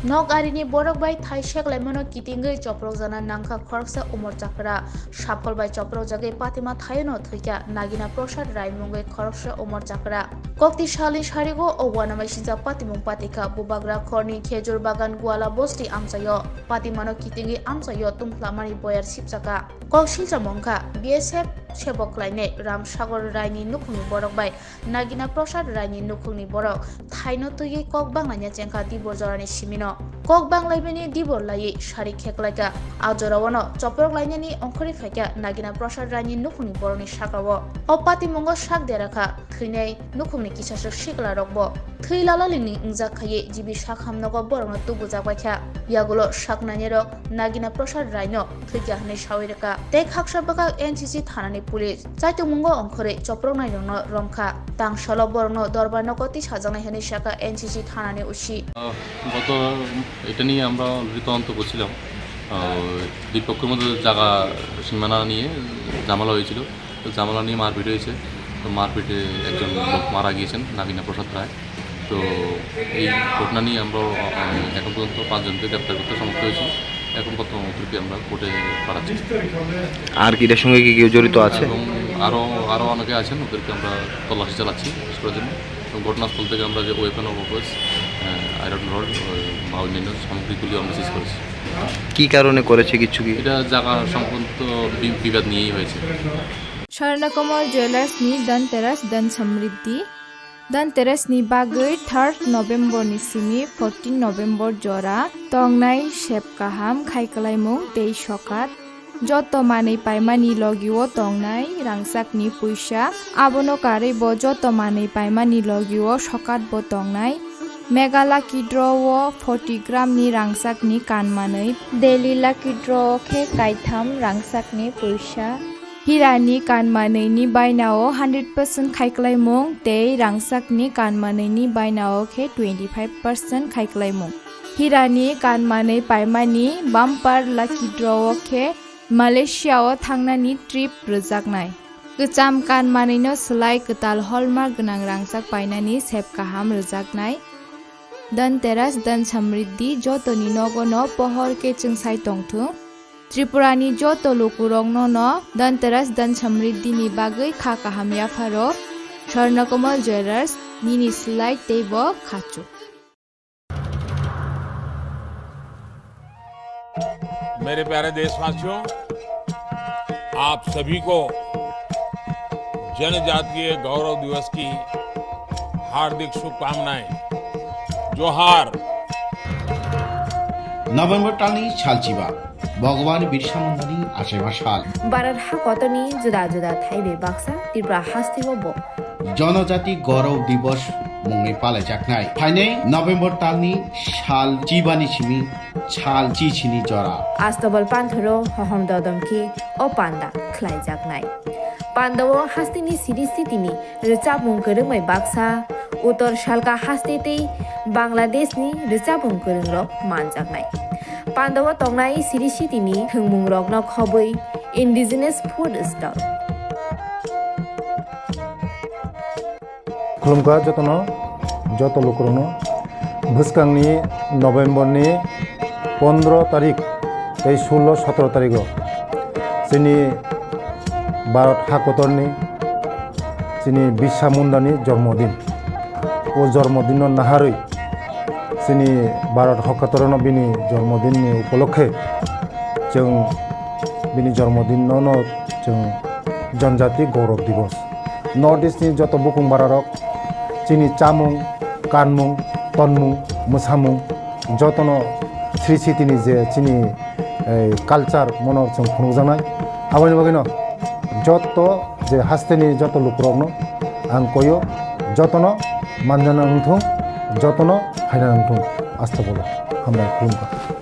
Nok arini borok bai thaisek laimono kitingei choprok jana nangkha khoroksa umor chakra sapol bai choprok jagai patima thayono thuika nagina prasad raimungai khoroksa umor chakra kokti shalin sharigo owana mai sinja patimung patika bubagra khorni khejur bagan gwala bosti amsayo patimano kitingei amsayo tungplamani boyar sipchaka kok sinja mongkha BSF sebok laine ram sagar raini nukhungni borok bai nagina prasad raini nukhungni borok thaino tugi kok banglanya chengkha dibor jorani simino kok banglaibeni dibor lai shari kheklaika ajorawano choprok lainani ongkhori phaika nagina prasad raini nukhungni boroni sakawo opati mongo sak derakha thwinai nukhungni kisasok sikla rokbo thwilalalingni ungjak khaye jibi sak hamnogo borongno tubujak baikha yagulo saknani rok nagina prasad raino thwika hne sawireka tei khaksabaka NCC thanani police চাইতমঙ্গ অংখরে চপ্রকনাই রংখা তাংশাল বরণ দরবার নগতি সাজানাই হনে শাখা NCC থানানি উসি গত এটা নিয়ে আমরা তদন্ত করছিলাম দুই পক্ষের মধ্যে জায়গা সীমানা নিয়ে ঝামেলা হয়েছিল তো ঝামেলা নিয়ে মারপিট হয়েছে তো মারপিটে একজন লোক মারা গিয়েছেন নাগিনা প্রসাদ রায় তো এই ঘটনা নিয়ে আমরা এখন পর্যন্ত 5 জনকে গ্রেপ্তার করতে সমর্থ হয়েছি এখন প্রথমকে আমরা কোর্টে পাঠাচ্ছি আর কি এর সঙ্গে কি কেউ জড়িত আছে এবং আরও অনেকে আছেন ওদেরকে আমরা তল্লাশি চালাচ্ছি করার জন্য এবং ঘটনাস্থল থেকে আমরা যে weapon of offence iron rod বা অন্যান্য সামগ্রীগুলি আমরা সিজ করেছি কি কারণে করেছে কিছু কি এটা জায়গা সংক্রান্ত বিবাদ নিয়েই হয়েছে স্বর্ণকমল জুয়েলার্সনি ধনতেরাস ধন সমৃদ্ধি ধনতেরাসনি বাগৈ 3 নভেম্বরনি সিমি 14 নভেম্বর জরা তংনাই সেবকাহাম খাইকলাইমুং তেই সকাত যত মাनै পাইমানি লগিও তংনাই রাংসাকনি পয়সা আবনো কারৈব যত মাनै পাইমানি লগিও সকাত ব তংনাই মেঘালা কিড্রও 40 গ্রামনি রাংসাকনি কানমাनै দেলিলা কিড্রও খে কাইথাম রাংসাকনি পয়সা হিরানি কানমানैनि बायनाओ 100% खाइख्लाइमुं तै रांसाकनि कानमानैनि बायनाओ खे 25% खाइख्लाइमुं हिरानि कानमानै पाइमानि बाम्पार लाकी ड्र'ओ खे मालयेशियाओ थांनानि ट्रिप रोजाकनाय गोजाम कानमानैनो सोलाय गोताल हलमार्क गोनां रांसाक बायनानि सेबकाहाम रोजाकनाय धनतेरास धन समृद्धि जतनि नगनो पहर के चोंसाय तंथुं त्रिपुरानि जत लोकुरंनो न धनतेरास धन समृद्धिनि बागै खा काहाम याफारो स्वर्णकमल ज्वेलार्स निनि सिलाय तेब खाचु मेरे प्यारे देशवासियों आप सभी को जनजातीय गौरव दिवस की हार्दिक शुभकामनाएं जोहार नभेम्बर टालनि सालचिबा भगवान बिरसा मुंडानि आशेबा साल भारत हाकतनि जुदा जुदा थाइबे बाक्सा त्रिपुरा हास्तिबो जनजाति गौरव दिवस मुंगै पालायजाकनाय फाइनै नभेम्बर टालनि साल चिबानि सिमी साल चिचिनि जरा आस्तबल पान्थरो हहम ददमखि ओ पान्दा खलायजाकनाय पान्दाव हास्तिनि सिरिस्थितिनि रिचाबुं गोरोंमै बाक्सा उत्तर सालका हास्तिते बांग्लादेशनि रिचाबुं गोरोंरक मानजाकनाय पान्दाव तंनाय सिरिस्थितिनि थोंमुं रकन खबै इन्डिजिनास फुड स्टल खुलुमखा जतन जत लोकरनो भुसकांनि नभेम्बरनि 15 तारिख 16-17 तारिख जोंनि भारत हाकतरनि जोंनि बिरसा मुंडानि जन्मदिन ओ जन्मदिन नाहारै जोंनि भारत हाकतरनो बिनि जन्मदिननि उपलक्षे जों बिनि जन्मदिनावनो जों जनजाति गौरव दिवस नर्थ इस्टनि जत बुकुं बारारक जोंनि चामुं कानमुं तनमुं मोसामुं जतन स्रिसितिनि जे जोंनि कालचार मनो जों खुंजानाय आबानि बागैनो जत जे हास्तेनि जत लोकरकनो आं कयो जतन मानजाना नंथों जतन हायना नंथों आस्था बोलो हामबाय खुलुमबाय।